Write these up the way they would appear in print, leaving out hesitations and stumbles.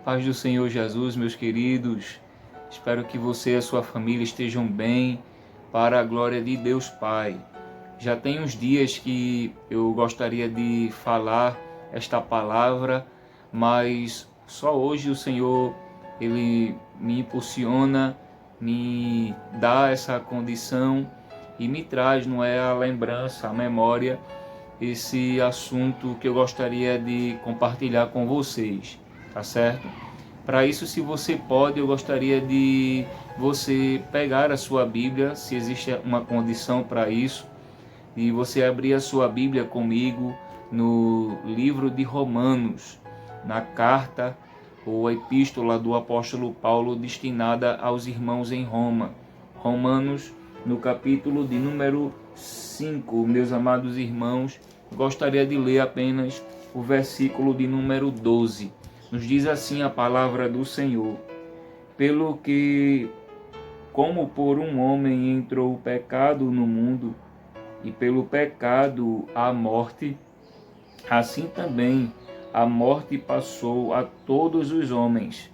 Paz do Senhor Jesus, meus queridos. Espero que você e a sua família estejam bem, para a glória de Deus Pai. Já tem uns dias que eu gostaria de falar esta palavra, mas só hoje o Senhor, Ele me impulsiona, me dá essa condição e me traz, não é, a lembrança, a memória, esse assunto que eu gostaria de compartilhar com vocês, tá certo? Para isso, se você pode, eu gostaria de você pegar a sua Bíblia, se existe uma condição para isso, e você abrir a sua Bíblia comigo no livro de Romanos, na carta ou a epístola do apóstolo Paulo destinada aos irmãos em Roma. Romanos, no capítulo de número 5, meus amados irmãos, gostaria de ler apenas o versículo de número 12. Nos diz assim a palavra do Senhor: pelo que, como por um homem entrou o pecado no mundo, e pelo pecado a morte, assim também a morte passou a todos os homens,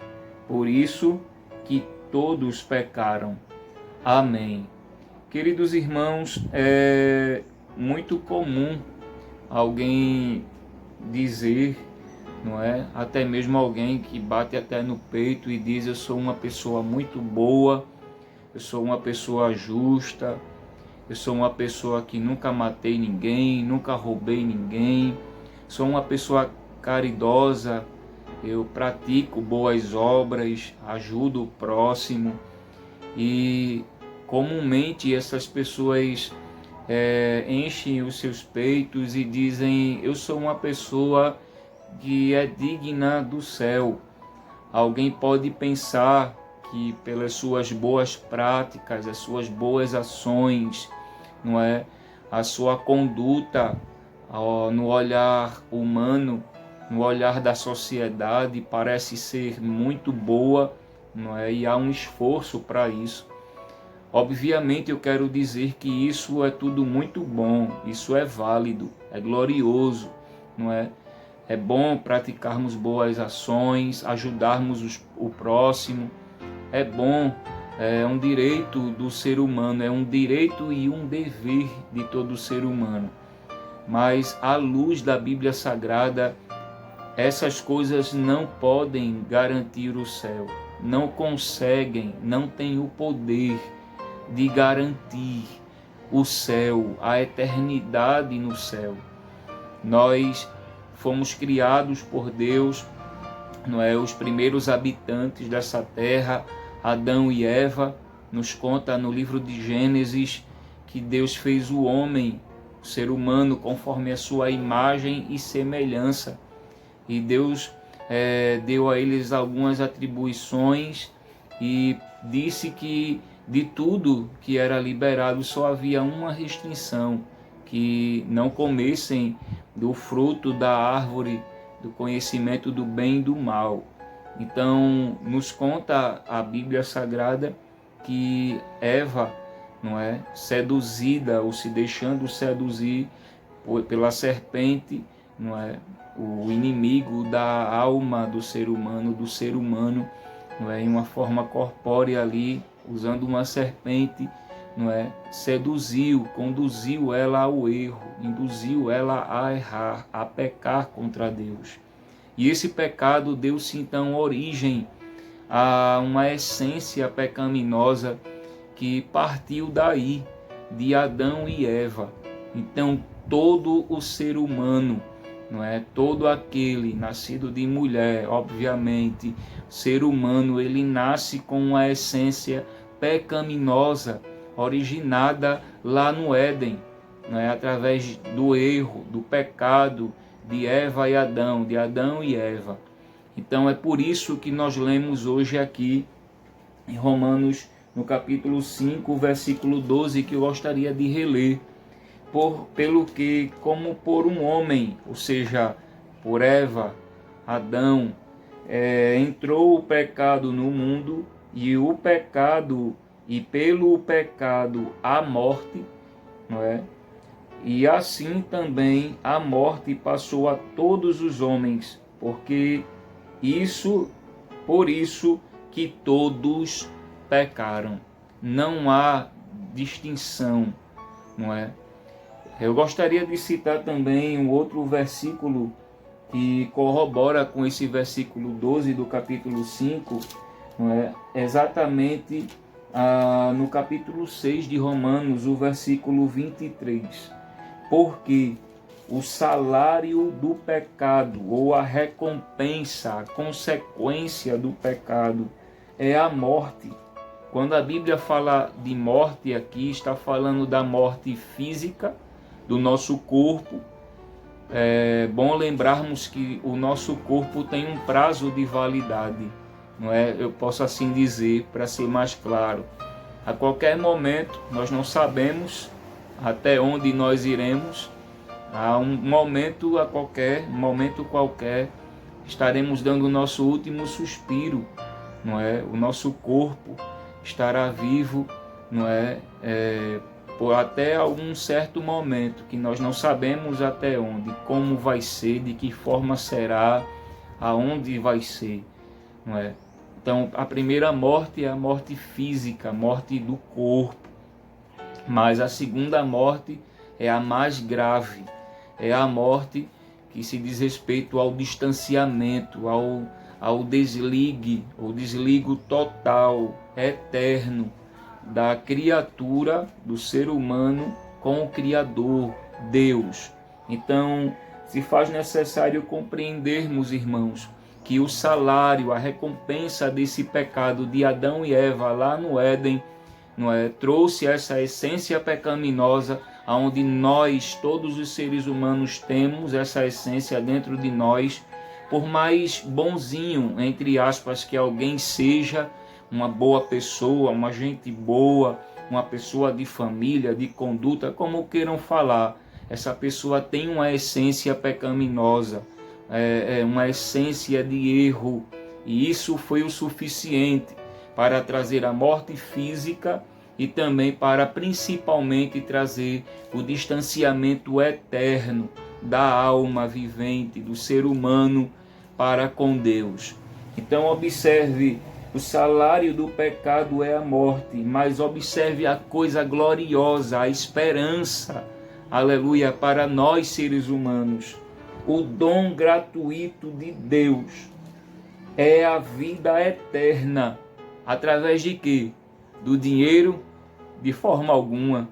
por isso que todos pecaram. Amém. Queridos irmãos, é muito comum alguém dizer, não é? Até mesmo alguém que bate até no peito e diz: eu sou uma pessoa muito boa, eu sou uma pessoa justa, eu sou uma pessoa que nunca matei ninguém, nunca roubei ninguém, sou uma pessoa caridosa, eu pratico boas obras, ajudo o próximo. E comumente essas pessoas enchem os seus peitos e dizem: eu sou uma pessoa que é digna do céu. Alguém pode pensar que pelas suas boas práticas, as suas boas ações, não é, a sua conduta no olhar humano, no olhar da sociedade, parece ser muito boa, não é? E há um esforço para isso. Obviamente eu quero dizer que isso é tudo muito bom, isso é válido, é glorioso, não é? É bom praticarmos boas ações, ajudarmos o próximo. É bom, é um direito do ser humano, é um direito e um dever de todo ser humano. Mas à luz da Bíblia Sagrada, essas coisas não podem garantir o céu, não conseguem, não têm o poder de garantir o céu, a eternidade no céu. Nós fomos criados por Deus, não é? Os primeiros habitantes dessa terra, Adão e Eva, nos conta no livro de Gênesis que Deus fez o homem, o ser humano, conforme a sua imagem e semelhança. E Deus deu a eles algumas atribuições e disse que de tudo que era liberado só havia uma restrição: que não comessem do fruto da árvore do conhecimento do bem e do mal. Então nos conta a Bíblia Sagrada que Eva, não é, seduzida ou se deixando seduzir pela serpente, não é, o inimigo da alma do ser humano, não é, em uma forma corpórea ali, usando uma serpente, não é, seduziu, conduziu ela ao erro, induziu ela a errar, a pecar contra Deus. E esse pecado deu-se então origem a uma essência pecaminosa que partiu daí, de Adão e Eva. Então todo o ser humano, não é, todo aquele nascido de mulher, obviamente, ser humano, ele nasce com uma essência pecaminosa, originada lá no Éden, não é, através do erro, do pecado de Eva e Adão, de Adão e Eva. Então é por isso que nós lemos hoje aqui em Romanos, no capítulo 5, versículo 12, que eu gostaria de reler. Pelo que, como por um homem, ou seja, por Eva, Adão, entrou o pecado no mundo, e pelo pecado a morte, não é? E assim também a morte passou a todos os homens, porque isso Por isso que todos pecaram. Não há distinção, não é? Eu gostaria de citar também um outro versículo que corrobora com esse versículo 12 do capítulo 5, não é? Exatamente no capítulo 6 de Romanos, o versículo 23. Porque o salário do pecado, ou a recompensa, a consequência do pecado, é a morte. Quando a Bíblia fala de morte aqui, está falando da morte física do nosso corpo. É bom lembrarmos que o nosso corpo tem um prazo de validade, não é? Eu posso assim dizer, para ser mais claro. A qualquer momento, nós não sabemos até onde nós iremos. A um momento qualquer, estaremos dando o nosso último suspiro, não é? O nosso corpo estará vivo, não é? Por até algum certo momento, que nós não sabemos até onde, como vai ser, de que forma será, aonde vai ser, não é? Então, a primeira morte é a morte física, a morte do corpo, mas a segunda morte é a mais grave, é a morte que se diz respeito ao distanciamento, ao desligo total, eterno, da criatura, do ser humano com o Criador, Deus. Então, se faz necessário compreendermos, irmãos, que o salário, a recompensa desse pecado de Adão e Eva lá no Éden, não é, trouxe essa essência pecaminosa, onde nós, todos os seres humanos, temos essa essência dentro de nós. Por mais bonzinho, entre aspas, que alguém seja, uma boa pessoa, uma gente boa, uma pessoa de família, de conduta, como queiram falar, essa pessoa tem uma essência pecaminosa, uma essência de erro, e isso foi o suficiente para trazer a morte física e também para principalmente trazer o distanciamento eterno da alma vivente, do ser humano para com Deus. Então observe, o salário do pecado é a morte, mas observe a coisa gloriosa, a esperança, aleluia, para nós seres humanos. O dom gratuito de Deus é a vida eterna. Através de quê? Do dinheiro? De forma alguma.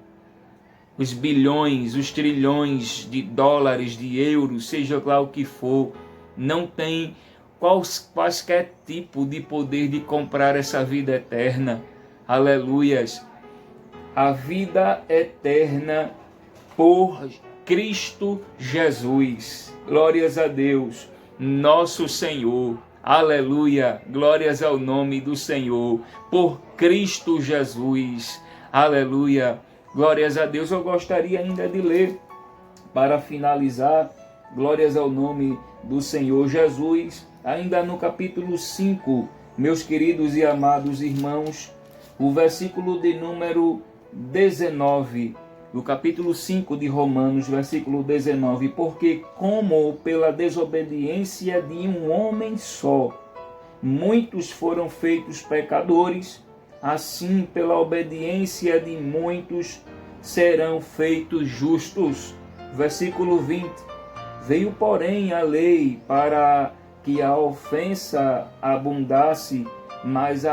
Os bilhões, os trilhões de dólares, de euros, seja lá o que for, não tem quaisquer tipo de poder de comprar essa vida eterna. Aleluias. A vida eterna por Cristo Jesus. Glórias a Deus, nosso Senhor. Aleluia. Glórias ao nome do Senhor. Por Cristo Jesus. Aleluia. Glórias a Deus. Eu gostaria ainda de ler, para finalizar, glórias ao nome do Senhor Jesus, ainda no capítulo 5, meus queridos e amados irmãos, o versículo de número 19, do capítulo 5 de Romanos, versículo 19, porque como pela desobediência de um homem só, muitos foram feitos pecadores, assim pela obediência de muitos serão feitos justos. Versículo 20, veio porém a lei para que a ofensa abundasse, mas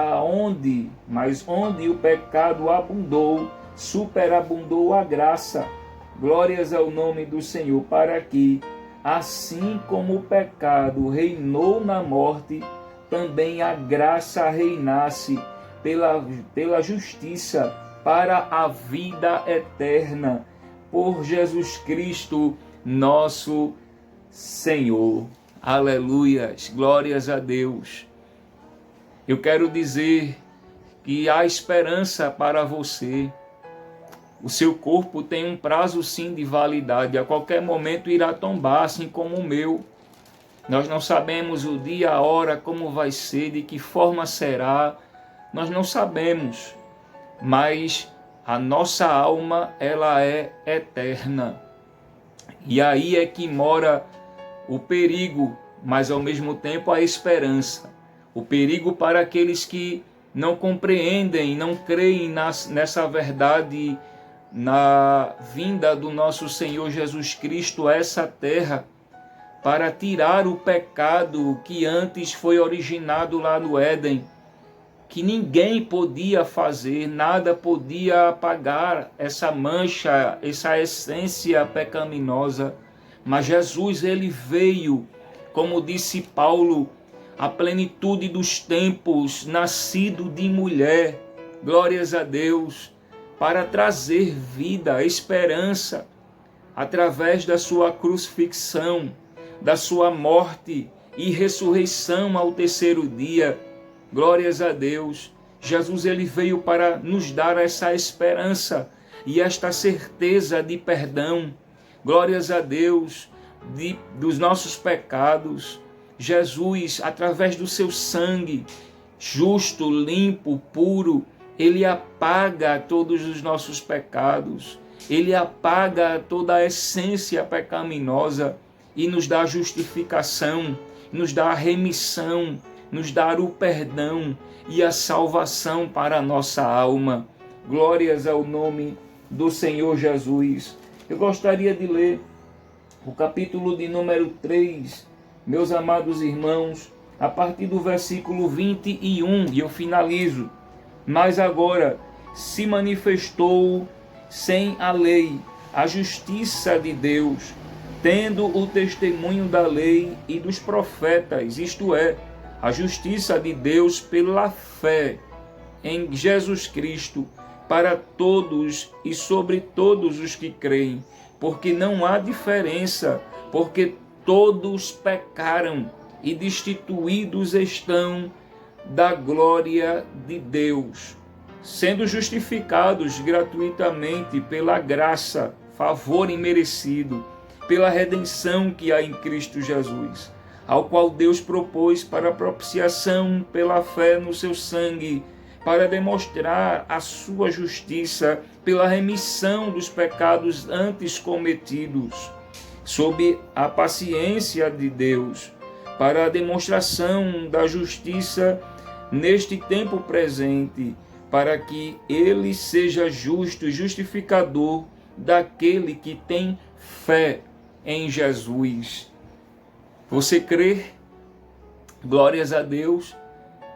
onde o pecado abundou, superabundou a graça. Glórias ao nome do Senhor, para que, assim como o pecado reinou na morte, também a graça reinasse pela justiça para a vida eterna, por Jesus Cristo, nosso Senhor. Aleluias, glórias a Deus. Eu quero dizer que há esperança para você. O seu corpo tem um prazo sim de validade, a qualquer momento irá tombar, assim como o meu. Nós não sabemos o dia, a hora, como vai ser, de que forma será, nós não sabemos, mas a nossa alma, ela é eterna. E aí é que mora o perigo, mas ao mesmo tempo a esperança. o perigo para aqueles que não compreendem, não creem nessa verdade, na vinda do nosso Senhor Jesus Cristo a essa terra, para tirar o pecado que antes foi originado lá no Éden, que ninguém podia fazer, nada podia apagar essa mancha, essa essência pecaminosa. Mas Jesus, ele veio, como disse Paulo, a plenitude dos tempos, nascido de mulher, glórias a Deus, para trazer vida, esperança, através da sua crucifixão, da sua morte e ressurreição ao terceiro dia. Glórias a Deus. Jesus, ele veio para nos dar essa esperança e esta certeza de perdão. Glórias a Deus, dos nossos pecados. Jesus, através do seu sangue, justo, limpo, puro, ele apaga todos os nossos pecados. Ele apaga toda a essência pecaminosa e nos dá justificação, nos dá a remissão, nos dá o perdão e a salvação para a nossa alma. Glórias ao nome do Senhor Jesus. Eu gostaria de ler o capítulo de número 3, meus amados irmãos, a partir do versículo 21, e eu finalizo. Mas agora se manifestou sem a lei a justiça de Deus, tendo o testemunho da lei e dos profetas, isto é, a justiça de Deus pela fé em Jesus Cristo, para todos e sobre todos os que creem, porque não há diferença, porque todos pecaram e destituídos estão da glória de Deus, sendo justificados gratuitamente pela graça, favor imerecido, pela redenção que há em Cristo Jesus, ao qual Deus propôs para propiciação pela fé no seu sangue, para demonstrar a sua justiça pela remissão dos pecados antes cometidos, sob a paciência de Deus, para a demonstração da justiça neste tempo presente, para que ele seja justo e justificador daquele que tem fé em Jesus. Você crê? Glórias a Deus,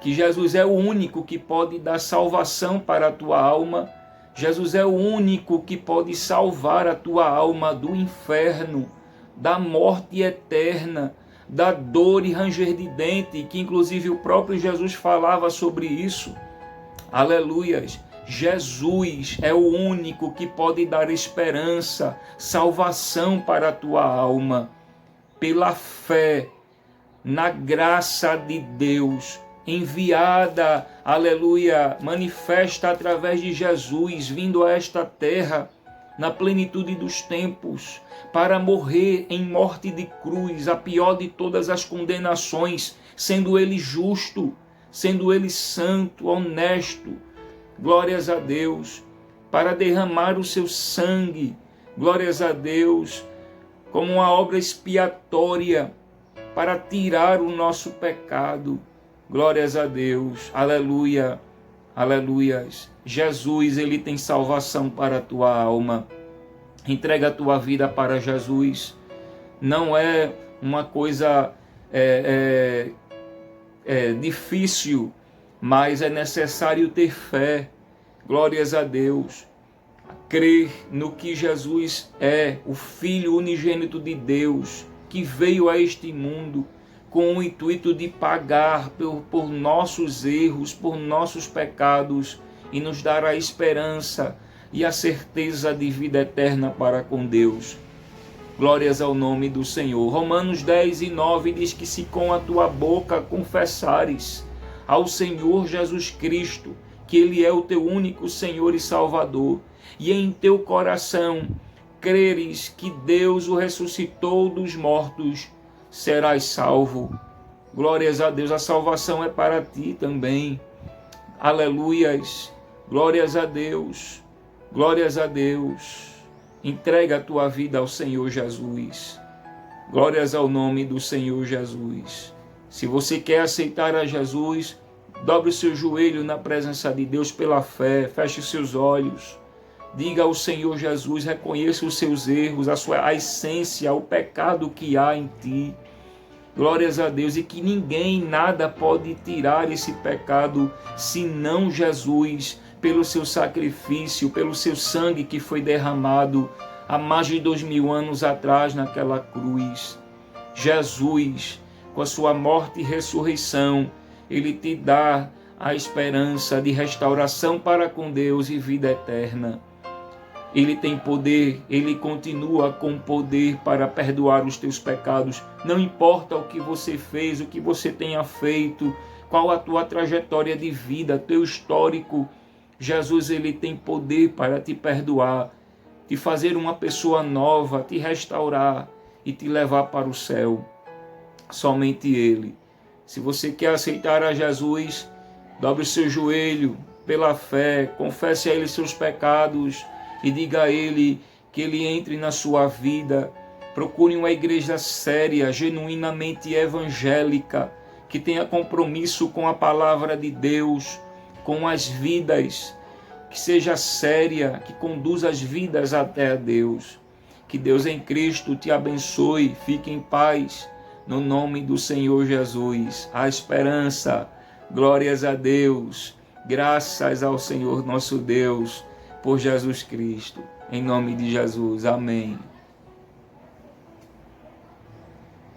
que Jesus é o único que pode dar salvação para a tua alma. Jesus é o único que pode salvar a tua alma do inferno, da morte eterna, da dor e ranger de dente, que inclusive o próprio Jesus falava sobre isso. Aleluias! Jesus é o único que pode dar esperança, salvação para a tua alma, pela fé na graça de Deus, enviada, aleluia, manifesta através de Jesus, vindo a esta terra, na plenitude dos tempos, para morrer em morte de cruz, a pior de todas as condenações, sendo ele justo, sendo ele santo, honesto. Glórias a Deus, para derramar o seu sangue, glórias a Deus, como uma obra expiatória, para tirar o nosso pecado. Glórias a Deus, aleluia, aleluias. Jesus, ele tem salvação para a tua alma. Entrega a tua vida para Jesus. Não é uma coisa difícil, mas é necessário ter fé. Glórias a Deus. Crer no que Jesus é, o Filho unigênito de Deus, que veio a este mundo com o intuito de pagar por nossos erros, por nossos pecados, e nos dar a esperança e a certeza de vida eterna para com Deus. Glórias ao nome do Senhor. Romanos 10:9 diz que se com a tua boca confessares ao Senhor Jesus Cristo, que Ele é o teu único Senhor e Salvador, e em teu coração creres que Deus o ressuscitou dos mortos, serás salvo. Glórias a Deus, a salvação é para ti também. Aleluias, glórias a Deus, glórias a Deus. Entrega a tua vida ao Senhor Jesus. Glórias ao nome do Senhor Jesus. Se você quer aceitar a Jesus, dobre o seu joelho na presença de Deus pela fé, feche os seus olhos, diga ao Senhor Jesus, reconheça os seus erros, a essência, o pecado que há em ti. Glórias a Deus, e que ninguém, nada pode tirar esse pecado, senão Jesus, pelo seu sacrifício, pelo seu sangue que foi derramado há mais de 2000 anos atrás naquela cruz. Jesus, com a sua morte e ressurreição, ele te dá a esperança de restauração para com Deus e vida eterna. Ele tem poder, ele continua com poder para perdoar os teus pecados. Não importa o que você fez, o que você tenha feito, qual a tua trajetória de vida, teu histórico, Jesus, ele tem poder para te perdoar, te fazer uma pessoa nova, te restaurar e te levar para o céu. Somente ele. Se você quer aceitar a Jesus, dobre o seu joelho pela fé, confesse a ele seus pecados e diga a ele que ele entre na sua vida. Procure uma igreja séria, genuinamente evangélica, que tenha compromisso com a palavra de Deus, com as vidas, que seja séria, que conduza as vidas até a Deus. Que Deus em Cristo te abençoe, fique em paz, no nome do Senhor Jesus. A esperança, glórias a Deus, graças ao Senhor nosso Deus, por Jesus Cristo. Em nome de Jesus, amém.